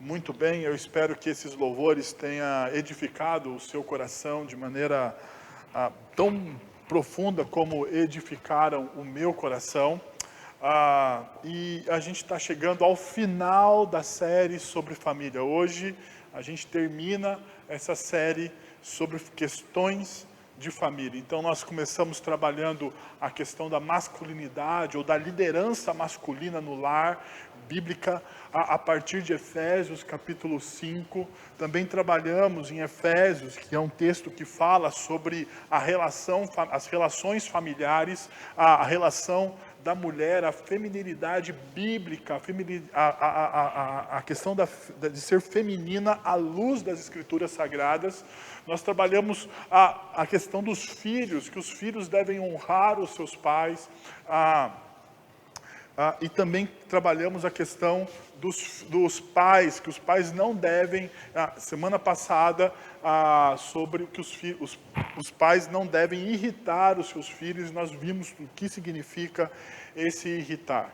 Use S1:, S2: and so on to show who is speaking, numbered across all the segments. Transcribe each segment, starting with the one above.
S1: Muito bem, eu espero que esses louvores tenham edificado o seu coração de maneira tão profunda como edificaram o meu coração. E a gente está chegando ao final da série sobre família. Hoje a gente termina essa série sobre questões de família. Então nós começamos trabalhando a questão da masculinidade ou da liderança masculina no lar, bíblica, a partir de Efésios capítulo 5. Também trabalhamos em Efésios, que é um texto que fala sobre as relações familiares, a relação da mulher, a feminilidade bíblica, a questão de ser feminina à luz das Escrituras Sagradas. Nós trabalhamos a questão dos filhos, que os filhos devem honrar os seus pais, e também trabalhamos a questão dos pais, que os pais não devem, semana passada, sobre que os pais não devem irritar os seus filhos. Nós vimos o que significa esse irritar.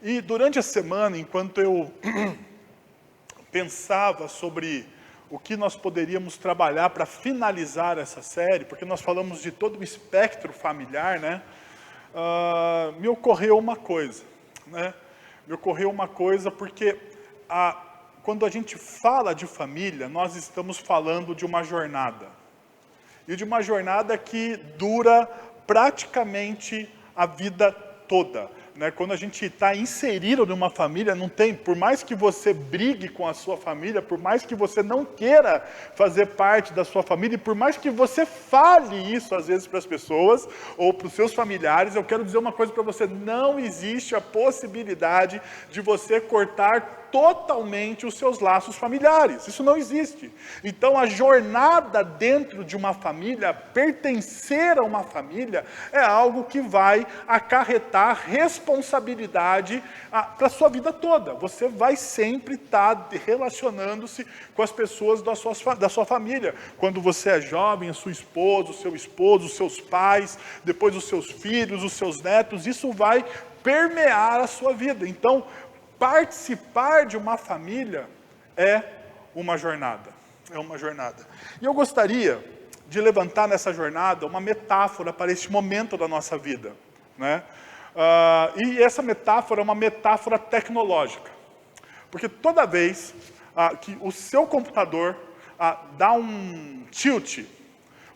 S1: E durante a semana, enquanto eu pensava sobre o que nós poderíamos trabalhar para finalizar essa série, porque nós falamos de todo o espectro familiar, né? Me ocorreu uma coisa, né? Me ocorreu uma coisa porque quando a gente fala de família, nós estamos falando de uma jornada. E de uma jornada que dura praticamente a vida toda, né? Quando a gente está inserido numa família, não tem, por mais que você brigue com a sua família, por mais que você não queira fazer parte da sua família, e por mais que você fale isso às vezes para as pessoas, ou para os seus familiares, eu quero dizer uma coisa para você: não existe a possibilidade de você cortar totalmente os seus laços familiares. Isso não existe. Então a jornada dentro de uma família, pertencer a uma família, é algo que vai acarretar responsabilidade para a sua vida toda. Você vai sempre estar relacionando-se com as pessoas da sua família. Quando você é jovem, a sua esposa, o seu esposo, os seus pais, depois os seus filhos, os seus netos, isso vai permear a sua vida. Então, participar de uma família é uma jornada. É uma jornada. E eu gostaria de levantar nessa jornada uma metáfora para este momento da nossa vida, né? E essa metáfora é uma metáfora tecnológica. Porque toda vez que o seu computador dá um tilt,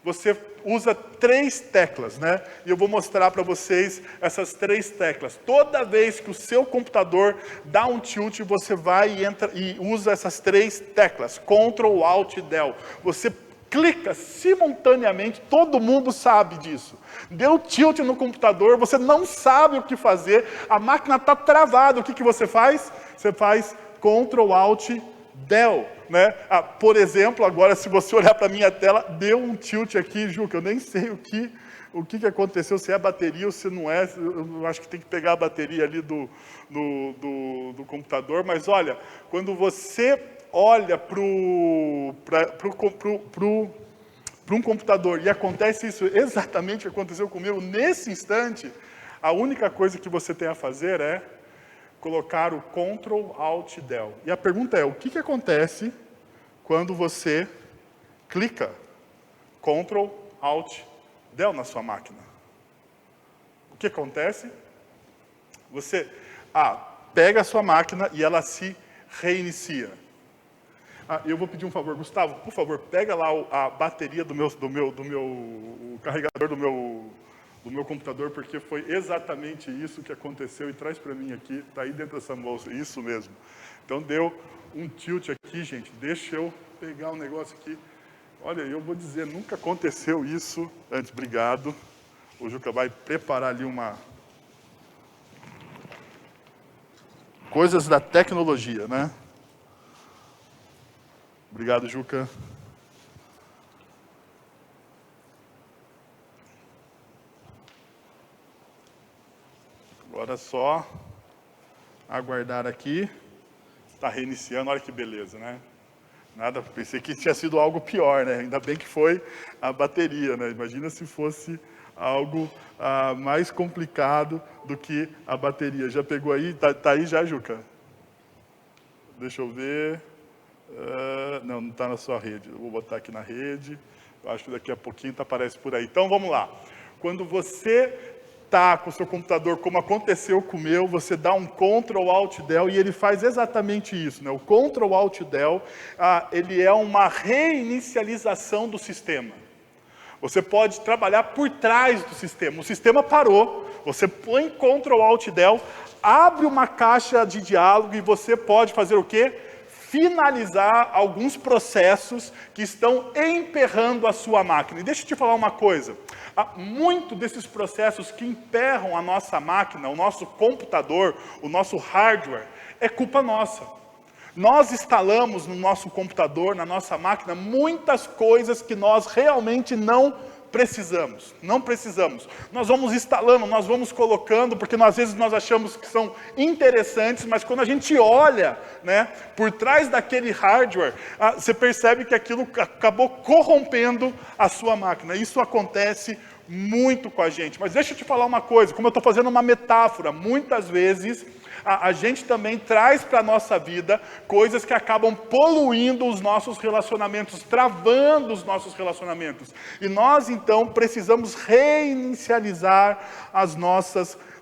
S1: você usa 3 teclas, né? E eu vou mostrar para vocês essas 3 teclas. Toda vez que o seu computador dá um tilt, você vai e entra e usa essas 3 teclas, Ctrl, Alt e Del. Você clica simultaneamente, todo mundo sabe disso. Deu tilt no computador, você não sabe o que fazer, a máquina está travada, o que você faz? Você faz Ctrl, Alt, Del, né? Por exemplo, agora se você olhar para a minha tela, deu um tilt aqui, Juca, eu nem sei o que aconteceu, se é a bateria ou se não é. Eu acho que tem que pegar a bateria ali do computador, mas olha, quando você olha para um computador e acontece isso exatamente o que aconteceu comigo, nesse instante, a única coisa que você tem a fazer é colocar o Ctrl, Alt, Del. E a pergunta é, o que acontece quando você clica Ctrl, Alt, Del na sua máquina? O que acontece? Você pega a sua máquina e ela se reinicia. Eu vou pedir um favor, Gustavo, por favor, pega lá a bateria o carregador do meu computador, porque foi exatamente isso que aconteceu, e traz para mim aqui, está aí dentro dessa bolsa, isso mesmo. Então deu um tilt aqui, gente, deixa eu pegar um negócio aqui. Olha, eu vou dizer, nunca aconteceu isso antes. Obrigado. O Juca vai preparar ali coisas da tecnologia, né? Obrigado, Juca. Agora é só aguardar aqui. Está reiniciando, olha que beleza, né? Nada, pensei que tinha sido algo pior, né? Ainda bem que foi a bateria, né? Imagina se fosse algo mais complicado do que a bateria. Já pegou aí? Tá aí já, Juca? Deixa eu ver. Não está na sua rede. Eu vou botar aqui na rede. Eu acho que daqui a pouquinho aparece por aí. Então, vamos lá. Quando você está com o seu computador, como aconteceu com o meu, você dá um Ctrl Alt Del e ele faz exatamente isso, né? O Ctrl Alt Del, ele é uma reinicialização do sistema. Você pode trabalhar por trás do sistema. O sistema parou, você põe Ctrl Alt Del, abre uma caixa de diálogo e você pode fazer o quê? Finalizar alguns processos que estão emperrando a sua máquina. E deixa eu te falar uma coisa. Muito desses processos que emperram a nossa máquina, o nosso computador, o nosso hardware, é culpa nossa. Nós instalamos no nosso computador, na nossa máquina, muitas coisas que nós realmente não precisamos. Não precisamos. Nós vamos instalando, nós vamos colocando, porque às vezes nós achamos que são interessantes, mas quando a gente olha, né, por trás daquele hardware, você percebe que aquilo acabou corrompendo a sua máquina. Isso acontece muito com a gente. Mas deixa eu te falar uma coisa, como eu estou fazendo uma metáfora, muitas vezes a gente também traz para a nossa vida coisas que acabam poluindo os nossos relacionamentos, travando os nossos relacionamentos. E nós, então, precisamos reinicializar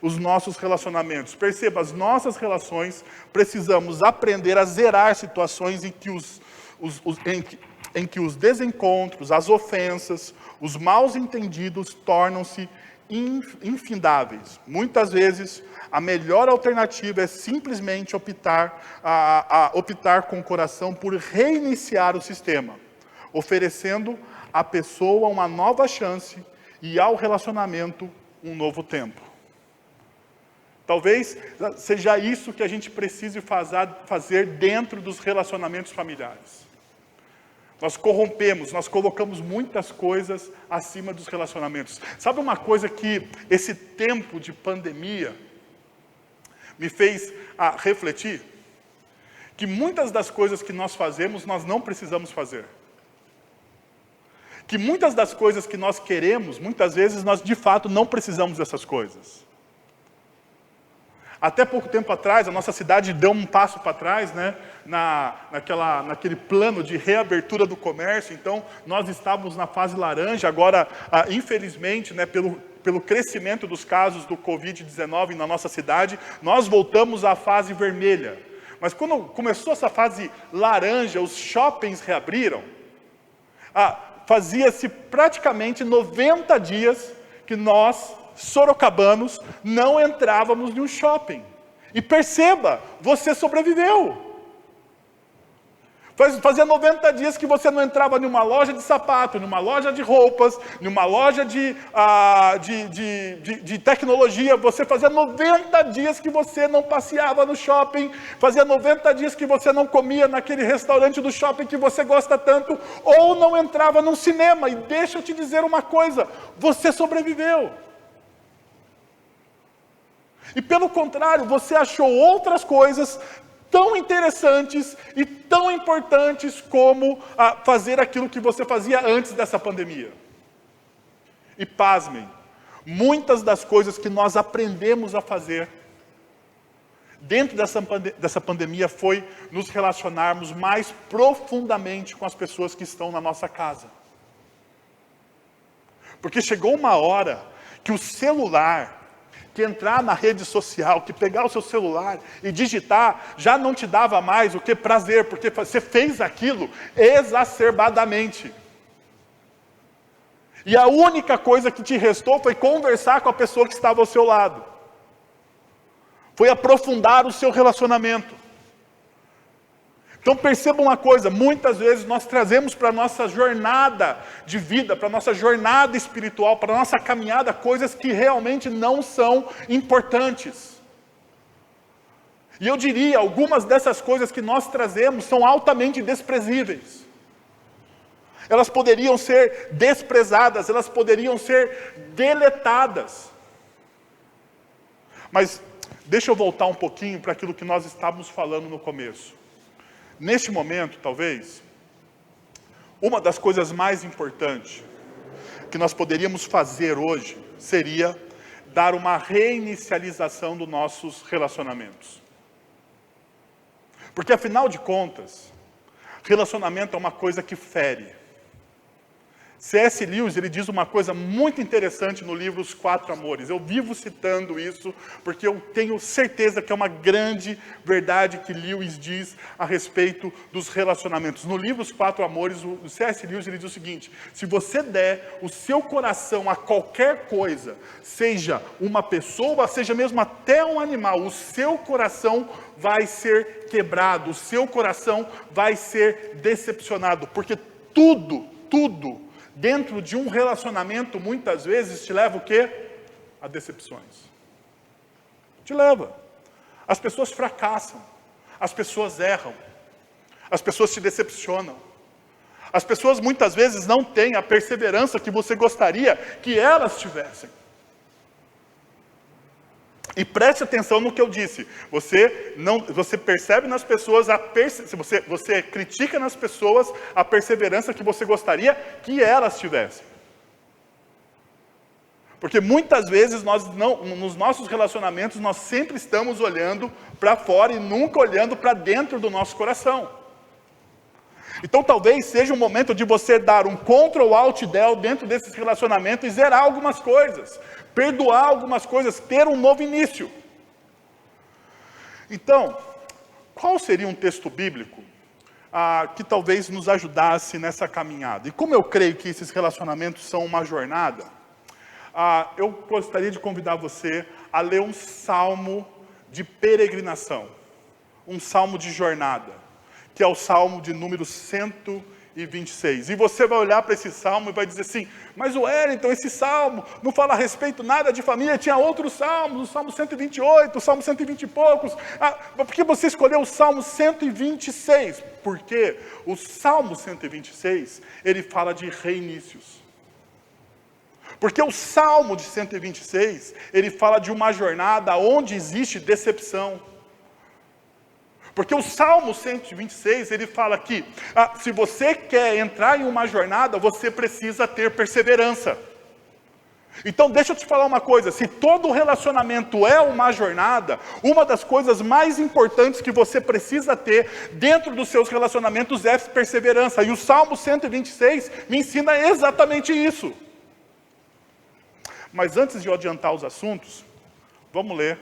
S1: os nossos relacionamentos. Perceba, as nossas relações, precisamos aprender a zerar situações em que os desencontros, as ofensas, os maus entendidos tornam-se infindáveis. Muitas vezes, a melhor alternativa é simplesmente optar com o coração por reiniciar o sistema, oferecendo à pessoa uma nova chance e ao relacionamento um novo tempo. Talvez seja isso que a gente precise fazer dentro dos relacionamentos familiares. Nós corrompemos, nós colocamos muitas coisas acima dos relacionamentos. Sabe uma coisa que esse tempo de pandemia me fez refletir? Que muitas das coisas que nós fazemos, nós não precisamos fazer. Que muitas das coisas que nós queremos, muitas vezes nós de fato não precisamos dessas coisas. Até pouco tempo atrás, a nossa cidade deu um passo para trás, né, naquele plano de reabertura do comércio. Então, nós estávamos na fase laranja. Agora, infelizmente, né, pelo crescimento dos casos do Covid-19 na nossa cidade, nós voltamos à fase vermelha. Mas quando começou essa fase laranja, os shoppings reabriram, fazia-se praticamente 90 dias que nós, sorocabanos, não entrávamos em um shopping. E perceba, você sobreviveu. Fazia 90 dias que você não entrava em uma loja de sapato, em uma loja de roupas, em uma loja de tecnologia. Você fazia 90 dias que você não passeava no shopping, fazia 90 dias que você não comia naquele restaurante do shopping que você gosta tanto, ou não entrava num cinema. E deixa eu te dizer uma coisa, você sobreviveu. E pelo contrário, você achou outras coisas tão interessantes e tão importantes como fazer aquilo que você fazia antes dessa pandemia. E pasmem, muitas das coisas que nós aprendemos a fazer dentro dessa pandemia foi nos relacionarmos mais profundamente com as pessoas que estão na nossa casa. Porque chegou uma hora que o celular, que entrar na rede social, que pegar o seu celular e digitar, já não te dava mais o que prazer, porque você fez aquilo exacerbadamente. E a única coisa que te restou foi conversar com a pessoa que estava ao seu lado. Foi aprofundar o seu relacionamento. Então perceba uma coisa, muitas vezes nós trazemos para a nossa jornada de vida, para a nossa jornada espiritual, para a nossa caminhada, coisas que realmente não são importantes. E eu diria, algumas dessas coisas que nós trazemos são altamente desprezíveis. Elas poderiam ser desprezadas, elas poderiam ser deletadas. Mas deixa eu voltar um pouquinho para aquilo que nós estávamos falando no começo. Neste momento, talvez, uma das coisas mais importantes que nós poderíamos fazer hoje seria dar uma reinicialização dos nossos relacionamentos. Porque, afinal de contas, Relacionamento é uma coisa que fere. C.S. Lewis, ele diz uma coisa muito interessante no livro Os Quatro Amores. Eu vivo citando isso, porque eu tenho certeza que é uma grande verdade que Lewis diz a respeito dos relacionamentos. No livro Os Quatro Amores, o C.S. Lewis, ele diz o seguinte: se você der o seu coração a qualquer coisa, seja uma pessoa, seja mesmo até um animal, o seu coração vai ser quebrado, o seu coração vai ser decepcionado, porque tudo dentro de um relacionamento, muitas vezes, te leva o quê? A decepções. Te leva. As pessoas fracassam. As pessoas erram. As pessoas te decepcionam. As pessoas, muitas vezes, não têm a perseverança que você gostaria que elas tivessem. E preste atenção no que eu disse. Você percebe nas pessoas, você critica nas pessoas a perseverança que você gostaria que elas tivessem. Porque muitas vezes nos nossos relacionamentos nós sempre estamos olhando para fora e nunca olhando para dentro do nosso coração. Então talvez seja um momento de você dar um Ctrl Alt Del dentro desses relacionamentos e zerar algumas coisas. Perdoar algumas coisas, ter um novo início. Então, qual seria um texto bíblico que talvez nos ajudasse nessa caminhada? E como eu creio que esses relacionamentos são uma jornada, eu gostaria de convidar você a ler um salmo de peregrinação, um salmo de jornada, que é o salmo de número 126. E você vai olhar para esse salmo e vai dizer assim: mas Wellington, esse salmo não fala a respeito nada de família, tinha outros salmos, o salmo 128, o salmo 120 e poucos. Por que você escolheu o salmo 126? Porque o salmo 126, ele fala de reinícios. Porque o salmo de 126, ele fala de uma jornada onde existe decepção. Porque o Salmo 126, ele fala que se você quer entrar em uma jornada, você precisa ter perseverança. Então deixa eu te falar uma coisa, se todo relacionamento é uma jornada, uma das coisas mais importantes que você precisa ter dentro dos seus relacionamentos é perseverança. E o Salmo 126 me ensina exatamente isso. Mas antes de eu adiantar os assuntos, vamos ler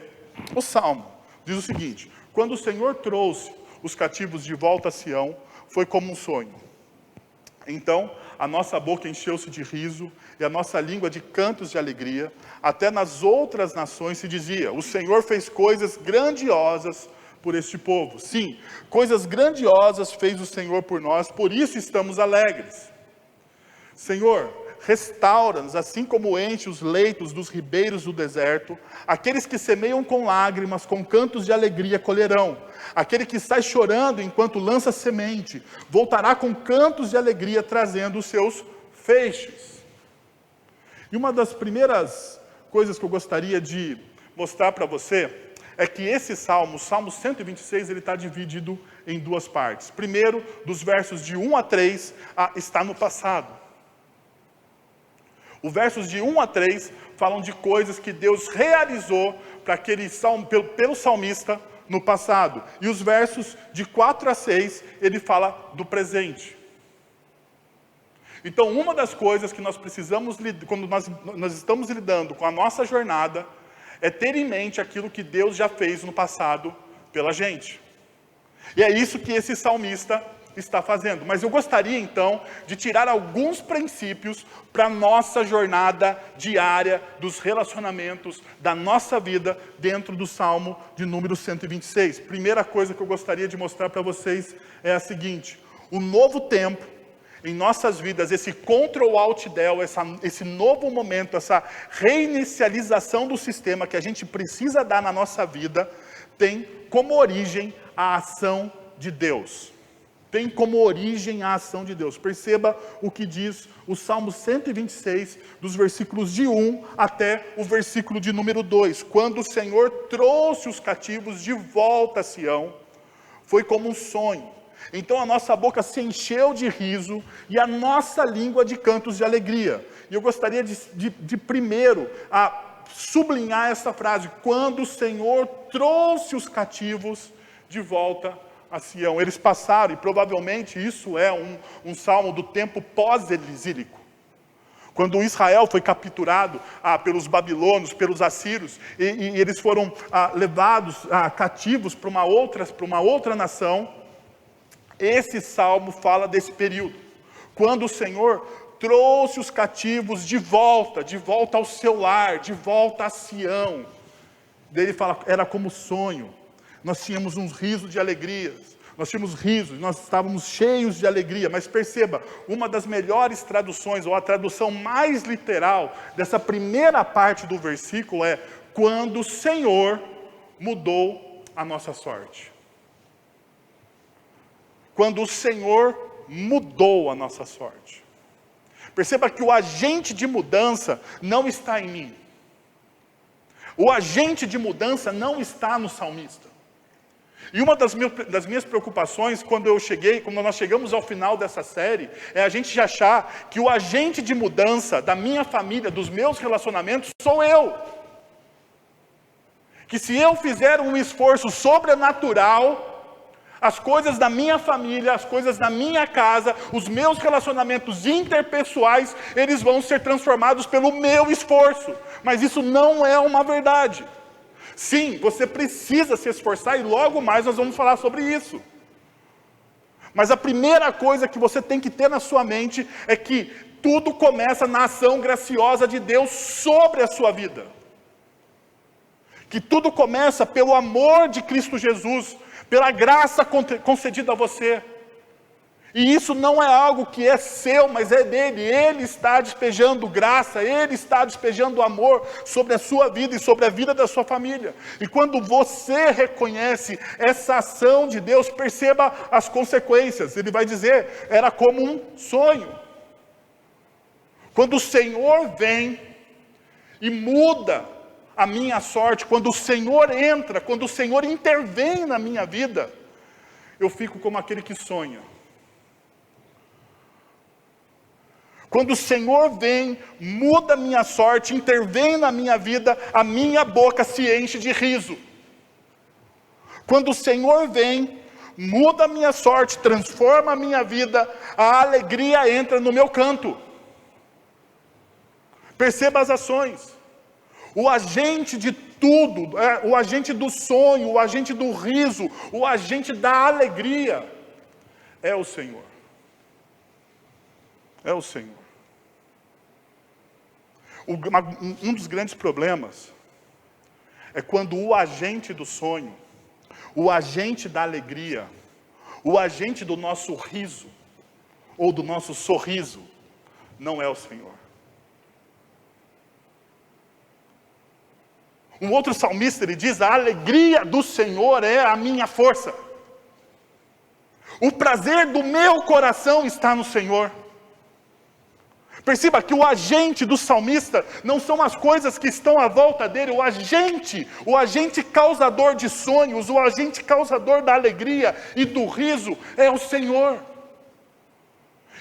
S1: o Salmo. Diz o seguinte: quando o Senhor trouxe os cativos de volta a Sião, foi como um sonho. Então, a nossa boca encheu-se de riso e a nossa língua de cantos de alegria. Até nas outras nações se dizia: o Senhor fez coisas grandiosas por este povo. Sim, coisas grandiosas fez o Senhor por nós, por isso estamos alegres. Senhor, restaura-nos, assim como enche os leitos dos ribeiros do deserto. Aqueles que semeiam com lágrimas, com cantos de alegria colherão. Aquele que sai chorando enquanto lança semente, voltará com cantos de alegria, trazendo os seus feixes. E uma das primeiras coisas que eu gostaria de mostrar para você é que esse salmo, o Salmo 126, ele está dividido em duas partes. Primeiro, dos versos de 1 a 3, está no passado. Os versos de 1 a 3 falam de coisas que Deus realizou para aquele pelo salmista no passado. E os versos de 4 a 6, ele fala do presente. Então, uma das coisas que nós precisamos, quando nós estamos lidando com a nossa jornada, é ter em mente aquilo que Deus já fez no passado pela gente. E é isso que esse salmista está fazendo. Mas eu gostaria então de tirar alguns princípios para a nossa jornada diária dos relacionamentos da nossa vida dentro do Salmo de número 126. Primeira coisa que eu gostaria de mostrar para vocês é a seguinte: o novo tempo em nossas vidas, esse Ctrl Alt Del, esse novo momento, essa reinicialização do sistema que a gente precisa dar na nossa vida, tem como origem a ação de Deus. Tem como origem a ação de Deus. Perceba o que diz o Salmo 126, dos versículos de 1 até o versículo de número 2. Quando o Senhor trouxe os cativos de volta a Sião, foi como um sonho. Então a nossa boca se encheu de riso e a nossa língua de cantos de alegria. E eu gostaria de primeiro sublinhar essa frase: quando o Senhor trouxe os cativos de volta a Sião. Eles passaram, e provavelmente isso é um salmo do tempo pós-exílico. Quando Israel foi capturado pelos babilônios, pelos assírios, e eles foram levados cativos para uma outra nação, esse salmo fala desse período. Quando o Senhor trouxe os cativos de volta ao seu lar, de volta a Sião. Daí ele fala, era como sonho. Nós tínhamos um riso de alegrias. Nós tínhamos risos, nós estávamos cheios de alegria. Mas perceba, uma das melhores traduções, ou a tradução mais literal dessa primeira parte do versículo é: quando o Senhor mudou a nossa sorte. Quando o Senhor mudou a nossa sorte. Perceba que o agente de mudança não está em mim. O agente de mudança não está no salmista. E uma das minhas preocupações quando nós chegamos ao final dessa série, é a gente achar que o agente de mudança da minha família, dos meus relacionamentos, sou eu. Que se eu fizer um esforço sobrenatural, as coisas da minha família, as coisas da minha casa, os meus relacionamentos interpessoais, eles vão ser transformados pelo meu esforço. Mas isso não é uma verdade. Sim, você precisa se esforçar e logo mais nós vamos falar sobre isso. Mas a primeira coisa que você tem que ter na sua mente é que tudo começa na ação graciosa de Deus sobre a sua vida. Que tudo começa pelo amor de Cristo Jesus, pela graça concedida a você. E isso não é algo que é seu, mas é dele. Ele está despejando graça, ele está despejando amor sobre a sua vida e sobre a vida da sua família. E quando você reconhece essa ação de Deus, perceba as consequências. Ele vai dizer, era como um sonho. Quando o Senhor vem e muda a minha sorte, quando o Senhor entra, quando o Senhor intervém na minha vida, eu fico como aquele que sonha. Quando o Senhor vem, muda a minha sorte, intervém na minha vida, a minha boca se enche de riso. Quando o Senhor vem, muda a minha sorte, transforma a minha vida, a alegria entra no meu canto. Perceba as ações. O agente de tudo, o agente do sonho, o agente do riso, o agente da alegria, é o Senhor. É o Senhor. Um dos grandes problemas é quando o agente do sonho, o agente da alegria, o agente do nosso riso, ou do nosso sorriso, não é o Senhor. Um outro salmista, ele diz, a alegria do Senhor é a minha força. O prazer do meu coração está no Senhor. Perceba que o agente do salmista não são as coisas que estão à volta dele, o agente causador de sonhos, o agente causador da alegria e do riso é o Senhor.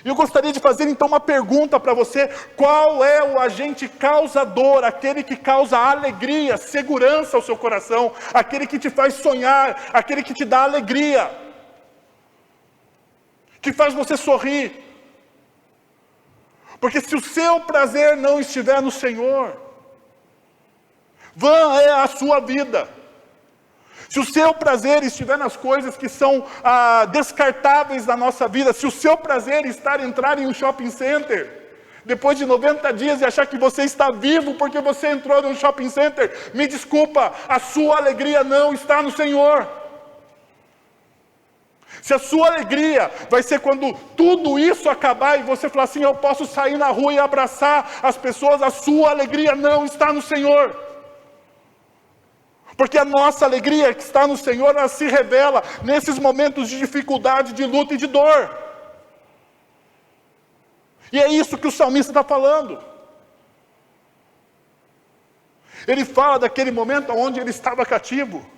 S1: E eu gostaria de fazer então uma pergunta para você: qual é o agente causador, aquele que causa alegria, segurança ao seu coração, aquele que te faz sonhar, aquele que te dá alegria, que faz você sorrir? Porque se o seu prazer não estiver no Senhor, vã é a sua vida. Se o seu prazer estiver nas coisas que são descartáveis da nossa vida, se o seu prazer entrar em um shopping center, depois de 90 dias e achar que você está vivo porque você entrou em um shopping center, me desculpa, a sua alegria não está no Senhor. Se a sua alegria vai ser quando tudo isso acabar e você falar assim, eu posso sair na rua e abraçar as pessoas, a sua alegria não está no Senhor. Porque a nossa alegria que está no Senhor, ela se revela nesses momentos de dificuldade, de luta e de dor. E é isso que o salmista está falando. Ele fala daquele momento onde ele estava cativo.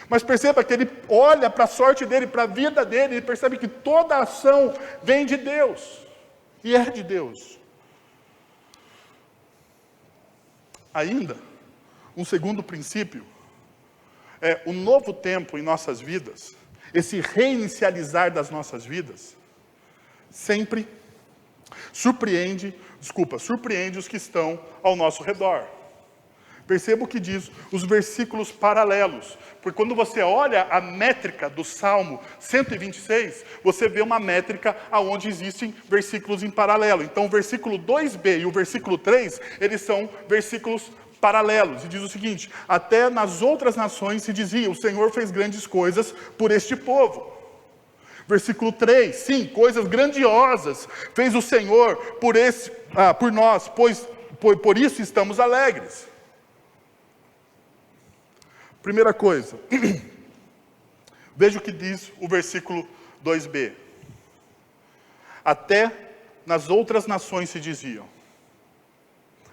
S1: Mas perceba que ele olha para a sorte dele, para a vida dele, e percebe que toda a ação vem de Deus. E é de Deus. Ainda, um segundo princípio, o novo tempo em nossas vidas, esse reinicializar das nossas vidas, sempre surpreende os que estão ao nosso redor. Perceba o que diz os versículos paralelos. Porque quando você olha a métrica do Salmo 126, você vê uma métrica onde existem versículos em paralelo. Então o versículo 2b e o versículo 3, eles são versículos paralelos. E diz o seguinte: até nas outras nações se dizia, o Senhor fez grandes coisas por este povo. Versículo 3, sim, coisas grandiosas fez o Senhor por nós, pois por isso estamos alegres. Primeira coisa, veja o que diz o versículo 2b. Até nas outras nações se diziam.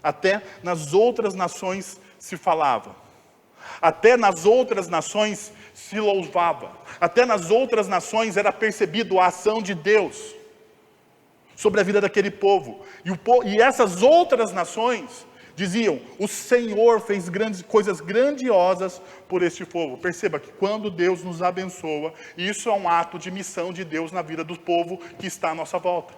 S1: Até nas outras nações se falava. Até nas outras nações se louvava. Até nas outras nações era percebido a ação de Deus sobre a vida daquele povo. E essas outras nações diziam, o Senhor fez coisas grandiosas por este povo. Perceba que quando Deus nos abençoa, isso é um ato de missão de Deus na vida do povo que está à nossa volta.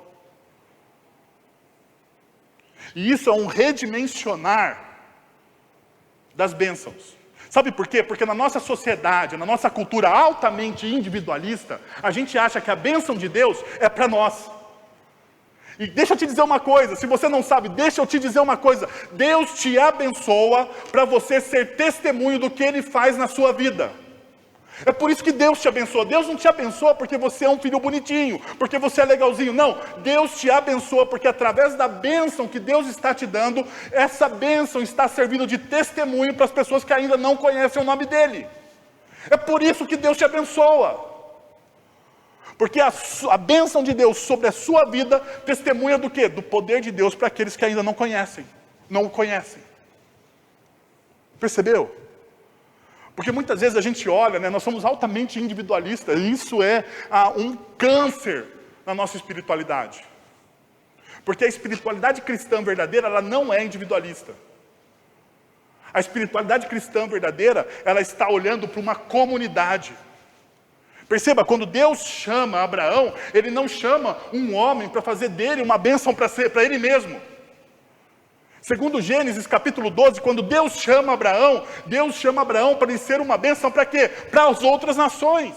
S1: E isso é um redimensionar das bênçãos. Sabe por quê? Porque na nossa sociedade, na nossa cultura altamente individualista, a gente acha que a bênção de Deus é para nós. E deixa eu te dizer uma coisa, se você não sabe, deixa eu te dizer uma coisa. Deus te abençoa para você ser testemunho do que Ele faz na sua vida. É por isso que Deus te abençoa. Deus não te abençoa porque você é um filho bonitinho, porque você é legalzinho. Não, Deus te abençoa porque através da bênção que Deus está te dando, essa bênção está servindo de testemunho para as pessoas que ainda não conhecem o nome dEle. É por isso que Deus te abençoa. Porque a bênção de Deus sobre a sua vida testemunha do quê? Do poder de Deus para aqueles que ainda não o conhecem. Percebeu? Porque muitas vezes a gente olha, nós somos altamente individualistas, e isso é um câncer na nossa espiritualidade. Porque a espiritualidade cristã verdadeira, ela não é individualista. A espiritualidade cristã verdadeira, ela está olhando para uma comunidade. Perceba, quando Deus chama Abraão, Ele não chama um homem para fazer dele uma bênção para ele mesmo. Segundo Gênesis capítulo 12, quando Deus chama Abraão para ele ser uma bênção para quê? Para as outras nações.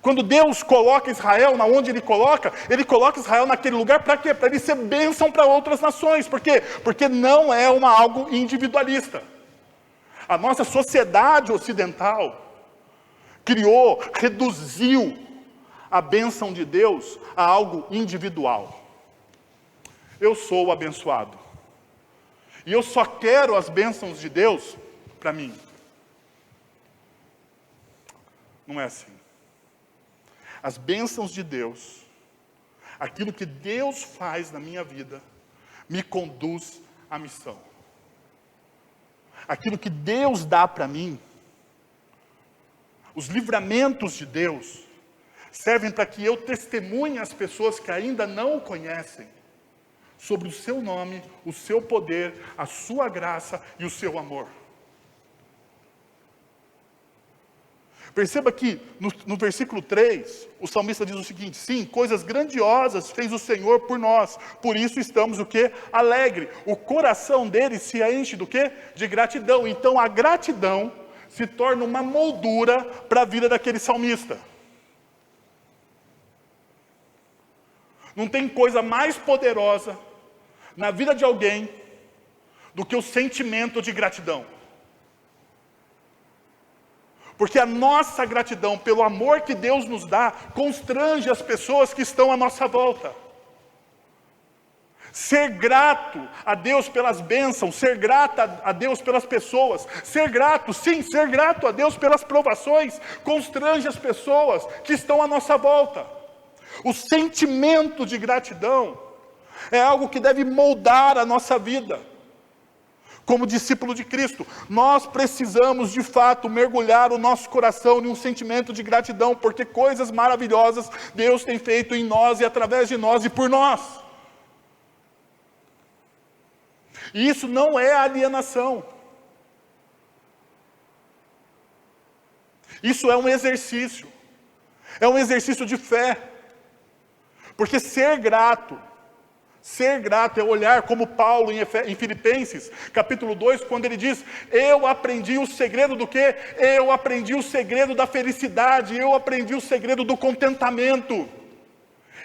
S1: Quando Deus coloca Israel onde Ele coloca Israel naquele lugar para quê? Para ele ser bênção para outras nações. Por quê? Porque não é algo individualista. A nossa sociedade ocidental reduziu a bênção de Deus a algo individual. Eu sou o abençoado. E eu só quero as bênçãos de Deus para mim. Não é assim. As bênçãos de Deus, aquilo que Deus faz na minha vida, me conduz à missão. Aquilo que Deus dá para mim, os livramentos de Deus, servem para que eu testemunhe às pessoas que ainda não o conhecem, sobre o seu nome, o seu poder, a sua graça e o seu amor. Perceba que no versículo 3, o salmista diz o seguinte: sim, coisas grandiosas fez o Senhor por nós, por isso estamos o quê? Alegre. O coração dele se enche do quê? De gratidão. Então a gratidão se torna uma moldura para a vida daquele salmista. Não tem coisa mais poderosa na vida de alguém do que o sentimento de gratidão. Porque a nossa gratidão pelo amor que Deus nos dá constrange as pessoas que estão à nossa volta. Ser grato a Deus pelas bênçãos, ser grato a Deus pelas pessoas, ser grato a Deus pelas provações, constrange as pessoas que estão à nossa volta. O sentimento de gratidão é algo que deve moldar a nossa vida. Como discípulo de Cristo, nós precisamos de fato mergulhar o nosso coração em um sentimento de gratidão, porque coisas maravilhosas Deus tem feito em nós e através de nós e por nós. E isso não é alienação. Isso é um exercício de fé, porque ser grato é olhar como Paulo em Filipenses, capítulo 2, quando ele diz, eu aprendi o segredo do quê? Eu aprendi o segredo da felicidade, eu aprendi o segredo do contentamento.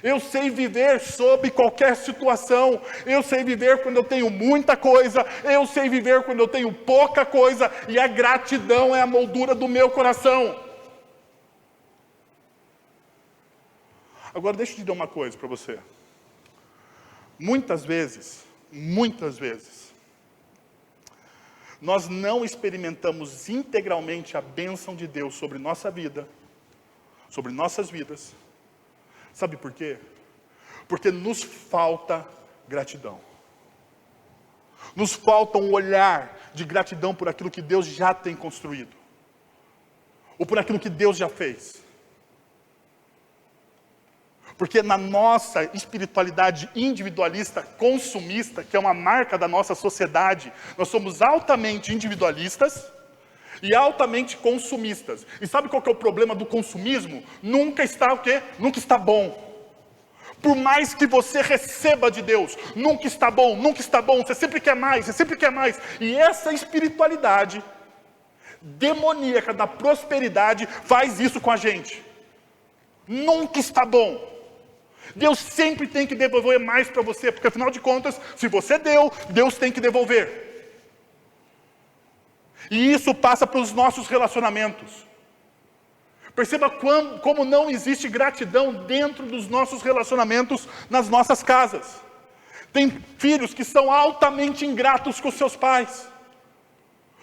S1: Eu sei viver sob qualquer situação, eu sei viver quando eu tenho muita coisa, eu sei viver quando eu tenho pouca coisa, e a gratidão é a moldura do meu coração. Agora deixa eu te dizer uma coisa para você. Muitas vezes, nós não experimentamos integralmente a bênção de Deus sobre nossa vida, sobre nossas vidas. Sabe por quê? Porque nos falta gratidão. Nos falta um olhar de gratidão por aquilo que Deus já tem construído. Ou por aquilo que Deus já fez. Porque na nossa espiritualidade individualista, consumista, que é uma marca da nossa sociedade, nós somos altamente individualistas e altamente consumistas. E sabe qual que é o problema do consumismo? Nunca está o quê? Nunca está bom. Por mais que você receba de Deus, nunca está bom, você sempre quer mais, E essa espiritualidade demoníaca da prosperidade faz isso com a gente. Nunca está bom. Deus sempre tem que devolver mais para você, porque afinal de contas, se você deu, Deus tem que devolver. E isso passa para os nossos relacionamentos. Perceba como não existe gratidão dentro dos nossos relacionamentos nas nossas casas. Tem filhos que são altamente ingratos com seus pais.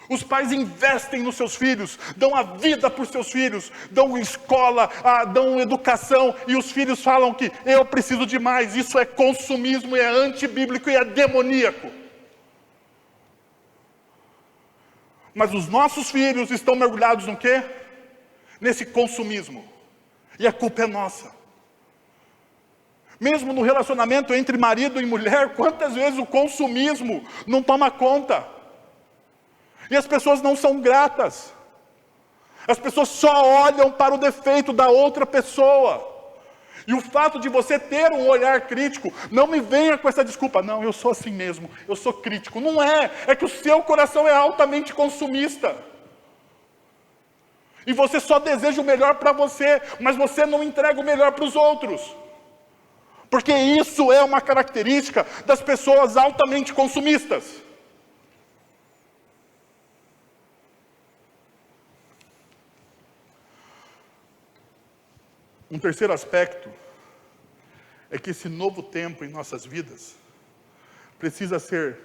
S1: Os pais investem nos seus filhos, dão a vida por seus filhos, dão escola, dão educação, e os filhos falam que eu preciso de mais. Isso é consumismo, é antibíblico e é demoníaco. Mas os nossos filhos estão mergulhados no quê? Nesse consumismo. E a culpa é nossa. Mesmo no relacionamento entre marido e mulher, quantas vezes o consumismo não toma conta? E as pessoas não são gratas. As pessoas só olham para o defeito da outra pessoa. E o fato de você ter um olhar crítico, não me venha com essa desculpa, não, eu sou assim mesmo, eu sou crítico. Não é, é que o seu coração é altamente consumista. E você só deseja o melhor para você, mas você não entrega o melhor para os outros. Porque isso é uma característica das pessoas altamente consumistas. Um terceiro aspecto é que esse novo tempo em nossas vidas precisa ser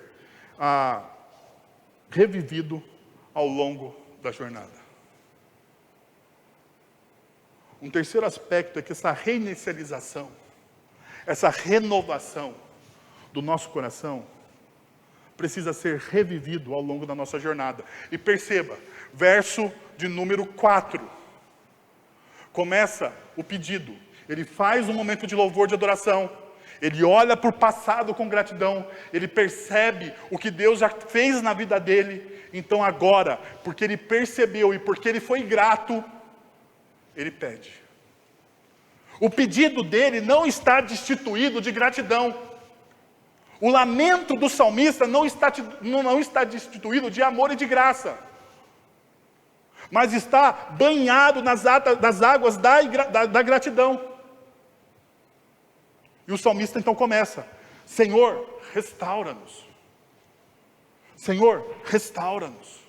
S1: revivido ao longo da jornada. Um terceiro aspecto é que essa reinicialização, essa renovação do nosso coração precisa ser revivido ao longo da nossa jornada. E perceba, verso de número 4. Começa o pedido. Ele faz um momento de louvor, de adoração. Ele olha para o passado com gratidão. Ele percebe o que Deus já fez na vida dele. Então agora, porque ele percebeu e porque ele foi grato, ele pede. O pedido dele não está destituído de gratidão. O lamento do salmista não está destituído de amor e de graça. Mas está banhado nas águas da gratidão. E o salmista então começa: Senhor, restaura-nos. Senhor, restaura-nos.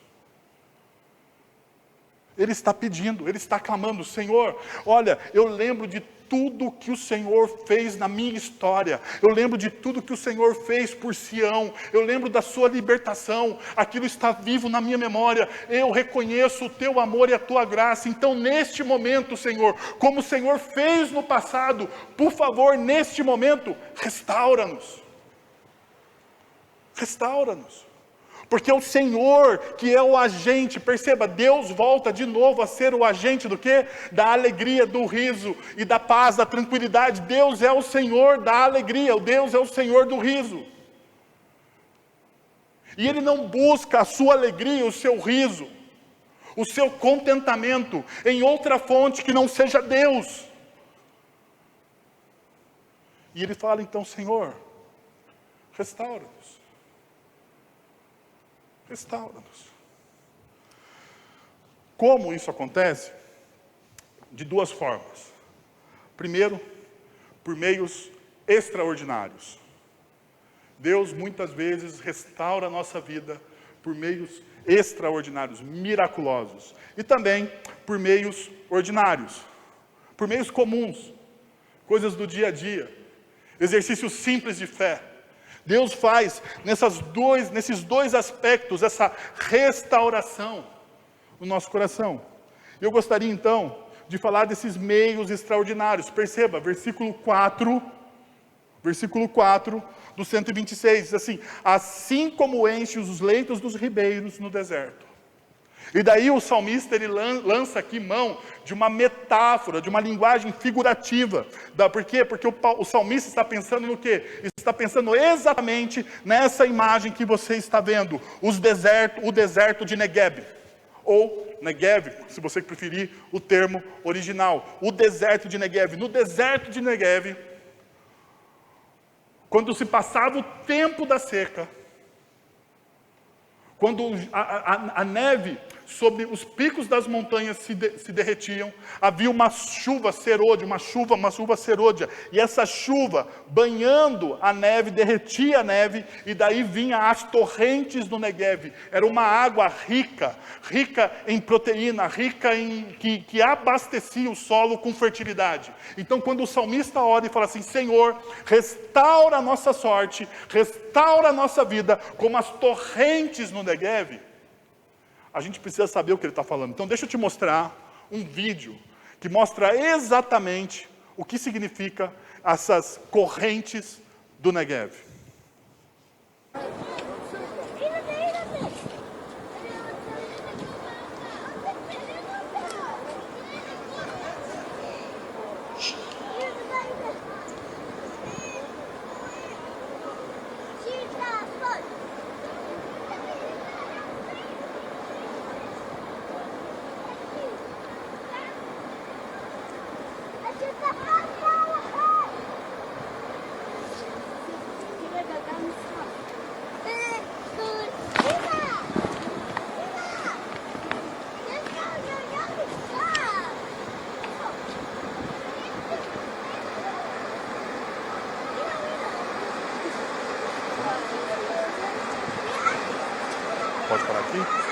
S1: Ele está pedindo, ele está clamando: Senhor, olha, eu lembro de tudo que o Senhor fez na minha história. Eu lembro de tudo que o Senhor fez por Sião. Eu lembro da sua libertação. Aquilo está vivo na minha memória. Eu reconheço o teu amor e a tua graça. Então, neste momento, Senhor, como o Senhor fez no passado, por favor, neste momento, restaura-nos. Restaura-nos. Porque é o Senhor que é o agente. Perceba, Deus volta de novo a ser o agente do quê? Da alegria, do riso e da paz, da tranquilidade. Deus é o Senhor da alegria, Deus é o Senhor do riso. E Ele não busca a sua alegria, o seu riso, o seu contentamento em outra fonte que não seja Deus. E ele fala então: Senhor, restaura-nos. Restaura-nos. Como isso acontece? De duas formas. Primeiro, por meios extraordinários. Deus muitas vezes restaura a nossa vida por meios extraordinários, miraculosos. E também por meios ordinários, por meios comuns, coisas do dia a dia, exercícios simples de fé. Deus faz nesses dois aspectos essa restauração no nosso coração. Eu gostaria então de falar desses meios extraordinários. Perceba, versículo 4 do 126, diz assim: assim como enche os leitos dos ribeiros no deserto. E daí o salmista, ele lança aqui mão de uma metáfora, de uma linguagem figurativa. Por quê? Porque o salmista está pensando no quê? Está pensando exatamente nessa imagem que você está vendo, o deserto de Negueb. Ou Negev, se você preferir o termo original, o deserto de Negev. No deserto de Negev, quando se passava o tempo da seca, quando a neve sobre os picos das montanhas se derretiam, havia uma chuva serôdia, uma chuva serôdia, e essa chuva, banhando a neve, derretia a neve, e daí vinha as torrentes do Negev. Era uma água rica em proteína, rica que abastecia o solo com fertilidade. Então, quando o salmista ora e fala assim: Senhor, restaura a nossa sorte, restaura a nossa vida, como as torrentes no Negev, a gente precisa saber o que ele está falando. Então deixa eu te mostrar um vídeo que mostra exatamente o que significa essas correntes do Negev. Pode parar aqui?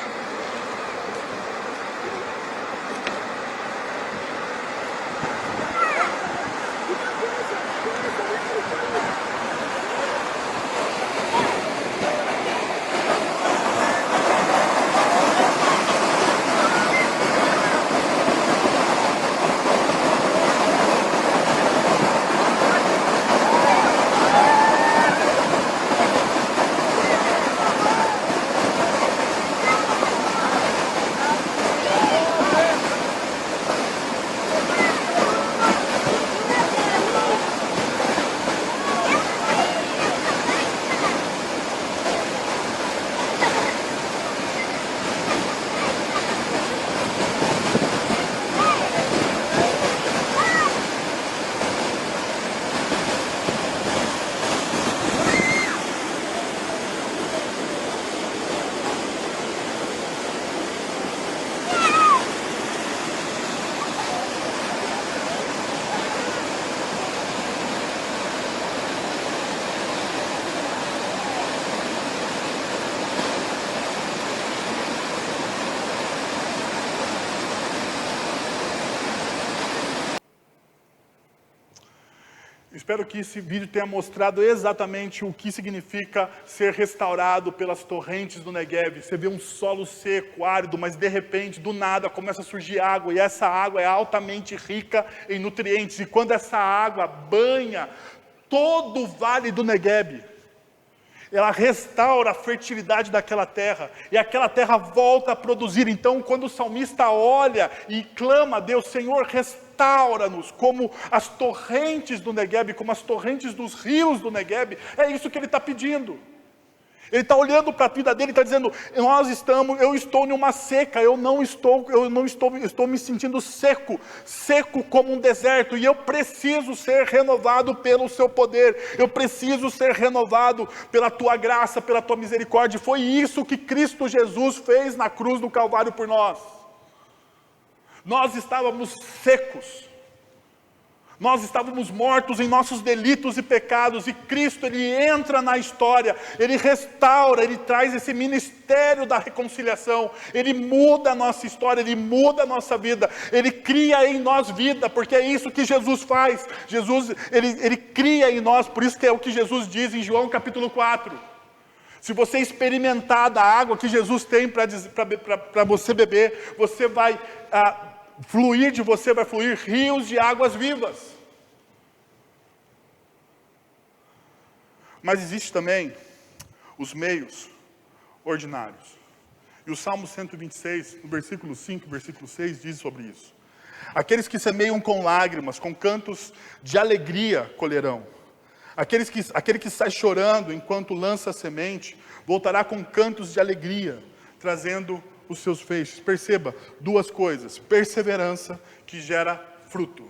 S1: Espero que esse vídeo tenha mostrado exatamente o que significa ser restaurado pelas torrentes do Negev. Você vê um solo seco, árido, mas de repente, do nada, começa a surgir água, e essa água é altamente rica em nutrientes. E quando essa água banha todo o vale do Negev, ela restaura a fertilidade daquela terra, e aquela terra volta a produzir. Então, quando o salmista olha e clama a Deus: Senhor, restaura-nos, como as torrentes do Negev, como as torrentes dos rios do Negev, é isso que ele está pedindo. Ele está olhando para a vida dele e está dizendo, eu estou em uma seca, eu estou me sentindo seco como um deserto, e eu preciso ser renovado pelo seu poder, eu preciso ser renovado pela tua graça, pela tua misericórdia. Foi isso que Cristo Jesus fez na cruz do Calvário por nós. Nós estávamos secos, nós estávamos mortos em nossos delitos e pecados, e Cristo, Ele entra na história, Ele restaura, Ele traz esse ministério da reconciliação, Ele muda a nossa história, Ele muda a nossa vida, Ele cria em nós vida, porque é isso que Jesus faz. Jesus, Ele cria em nós, por isso que é o que Jesus diz em João capítulo 4. Se você experimentar da água que Jesus tem para você beber, você vai fluir de você, vai fluir rios de águas vivas. Mas existe também os meios ordinários. E o Salmo 126, no versículo 5, versículo 6, diz sobre isso. Aqueles que semeiam com lágrimas, com cantos de alegria colherão. Aquele que sai chorando enquanto lança a semente, voltará com cantos de alegria, trazendo os seus feixes. Perceba duas coisas: perseverança que gera fruto.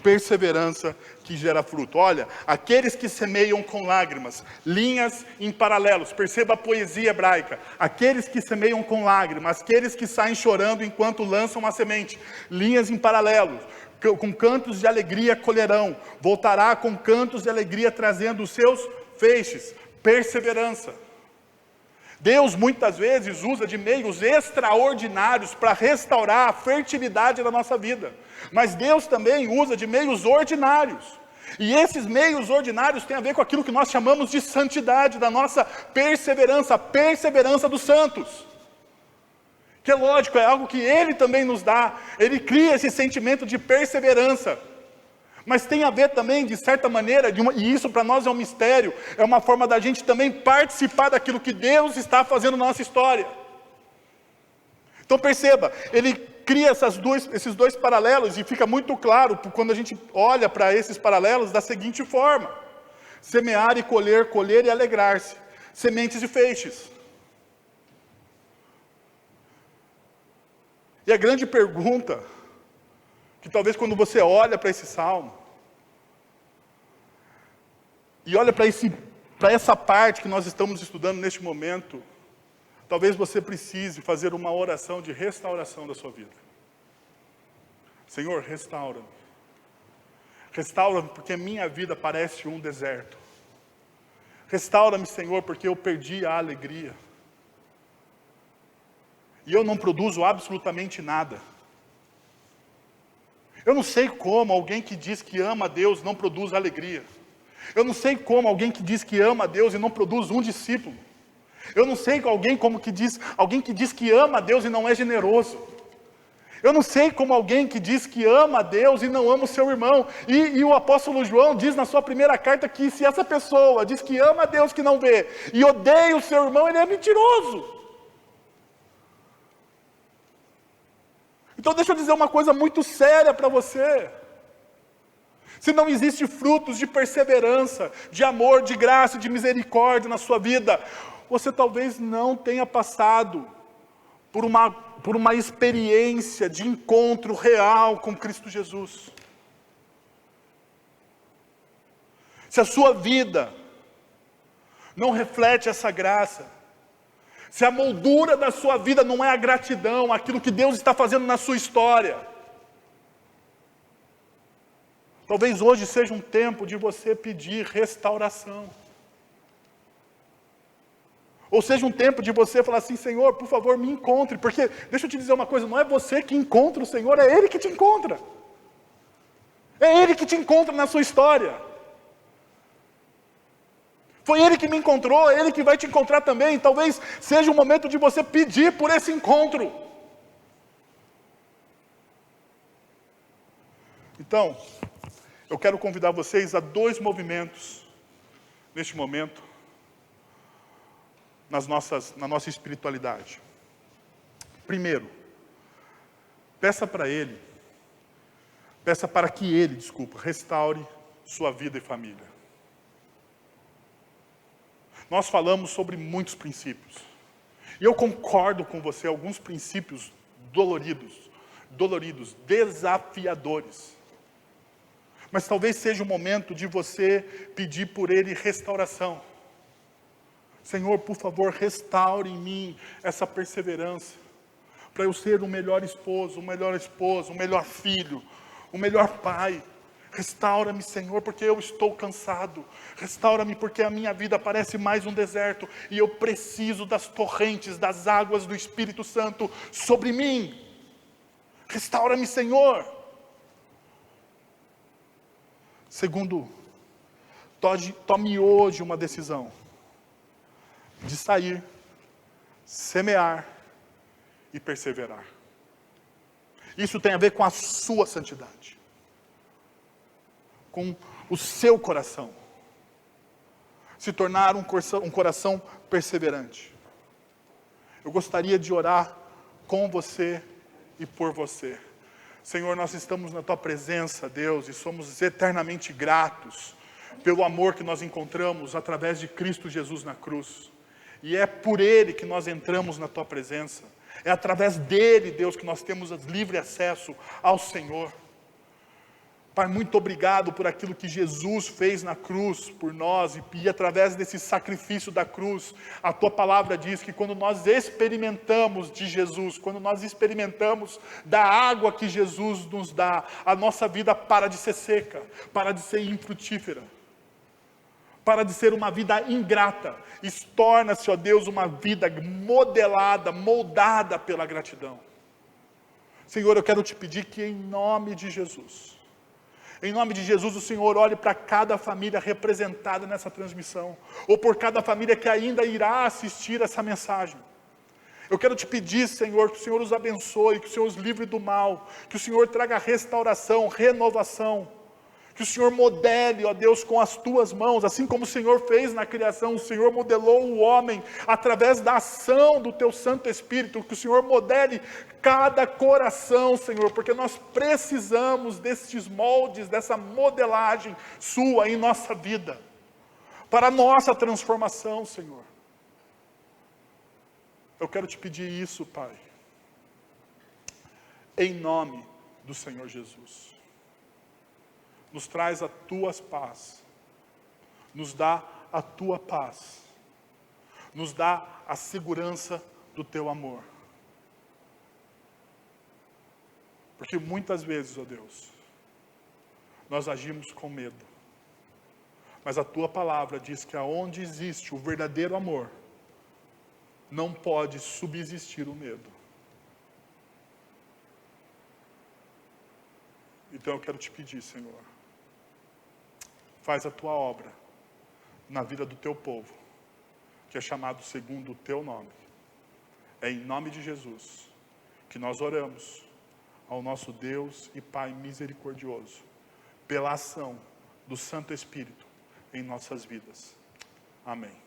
S1: Perseverança que gera fruto. Olha, aqueles que semeiam com lágrimas, linhas em paralelos. Perceba a poesia hebraica. Aqueles que semeiam com lágrimas, aqueles que saem chorando enquanto lançam a semente, linhas em paralelos. Com cantos de alegria colherão, voltará com cantos de alegria trazendo os seus feixes. Perseverança. Deus muitas vezes usa de meios extraordinários para restaurar a fertilidade da nossa vida. Mas Deus também usa de meios ordinários. E esses meios ordinários têm a ver com aquilo que nós chamamos de santidade, da nossa perseverança, a perseverança dos santos. Que é lógico, é algo que Ele também nos dá. Ele cria esse sentimento de perseverança. Mas tem a ver também, de certa maneira, e isso para nós é um mistério, é uma forma da gente também participar daquilo que Deus está fazendo na nossa história. Então perceba, Ele cria esses dois paralelos, e fica muito claro, quando a gente olha para esses paralelos, da seguinte forma: semear e colher, colher e alegrar-se, sementes e feixes. E a grande pergunta, que talvez quando você olha para esse salmo, e olha para essa parte que nós estamos estudando neste momento, talvez você precise fazer uma oração de restauração da sua vida. Senhor, restaura-me. Restaura-me porque a minha vida parece um deserto. Restaura-me, Senhor, porque eu perdi a alegria. E eu não produzo absolutamente nada. Eu não sei como alguém que diz que ama a Deus não produz alegria. Eu não sei como alguém que diz que ama a Deus e não produz um discípulo. Eu não sei alguém que diz que ama a Deus e não é generoso. Eu não sei como alguém que diz que ama a Deus e não ama o seu irmão. E o apóstolo João diz na sua primeira carta que se essa pessoa diz que ama a Deus que não vê e odeia o seu irmão, ele é mentiroso. Então deixa eu dizer uma coisa muito séria para você. Se não existe frutos de perseverança, de amor, de graça, de misericórdia na sua vida, você talvez não tenha passado por uma experiência de encontro real com Cristo Jesus. Se a sua vida não reflete essa graça, se a moldura da sua vida não é a gratidão, aquilo que Deus está fazendo na sua história, talvez hoje seja um tempo de você pedir restauração. Ou seja um tempo de você falar assim: Senhor, por favor, me encontre. Porque, deixa eu te dizer uma coisa, não é você que encontra o Senhor, é Ele que te encontra. É Ele que te encontra na sua história. Foi Ele que me encontrou, é Ele que vai te encontrar também. Talvez seja o momento de você pedir por esse encontro. Então, eu quero convidar vocês a 2 movimentos, neste momento, na nossa espiritualidade. Primeiro, peça para que Ele, restaure sua vida e família. Nós falamos sobre muitos princípios. E eu concordo com você, alguns princípios doloridos, desafiadores. Mas talvez seja o momento de você pedir por ele restauração. Senhor, por favor, restaure em mim essa perseverança, para eu ser o melhor esposo, o melhor filho, o melhor pai. Restaura-me, Senhor, porque eu estou cansado. Restaura-me porque a minha vida parece mais um deserto e eu preciso das torrentes, das águas do Espírito Santo sobre mim. Restaura-me, Senhor. Segundo, tome hoje uma decisão de sair, semear e perseverar. Isso tem a ver com a sua santidade, com o seu coração, se tornar um coração perseverante. Eu gostaria de orar com você e por você. Senhor, nós estamos na Tua presença, Deus, e somos eternamente gratos pelo amor que nós encontramos através de Cristo Jesus na cruz. E é por Ele que nós entramos na Tua presença. É através dEle, Deus, que nós temos livre acesso ao Senhor. Pai, muito obrigado por aquilo que Jesus fez na cruz por nós, e através desse sacrifício da cruz, a Tua palavra diz que quando nós experimentamos de Jesus, quando nós experimentamos da água que Jesus nos dá, a nossa vida para de ser seca, para de ser infrutífera, para de ser uma vida ingrata, e torna-se, ó Deus, uma vida modelada, moldada pela gratidão. Senhor, eu quero te pedir que em nome de Jesus, o Senhor olhe para cada família representada nessa transmissão, ou por cada família que ainda irá assistir essa mensagem. Eu quero te pedir, Senhor, que o Senhor os abençoe, que o Senhor os livre do mal, que o Senhor traga restauração, renovação, que o Senhor modele, ó Deus, com as Tuas mãos, assim como o Senhor fez na criação, o Senhor modelou o homem através da ação do Teu Santo Espírito, que o Senhor modele cada coração, Senhor, porque nós precisamos destes moldes, dessa modelagem Sua em nossa vida, para a nossa transformação, Senhor. Eu quero te pedir isso, Pai, em nome do Senhor Jesus. Nos traz a Tua paz, nos dá a Tua paz, nos dá a segurança do Teu amor. Porque muitas vezes, ó Deus, nós agimos com medo, mas a Tua palavra diz que aonde existe o verdadeiro amor, não pode subsistir o medo. Então eu quero te pedir, Senhor, faz a Tua obra na vida do Teu povo, que é chamado segundo o Teu nome. É em nome de Jesus que nós oramos ao nosso Deus e Pai misericordioso, pela ação do Santo Espírito em nossas vidas. Amém.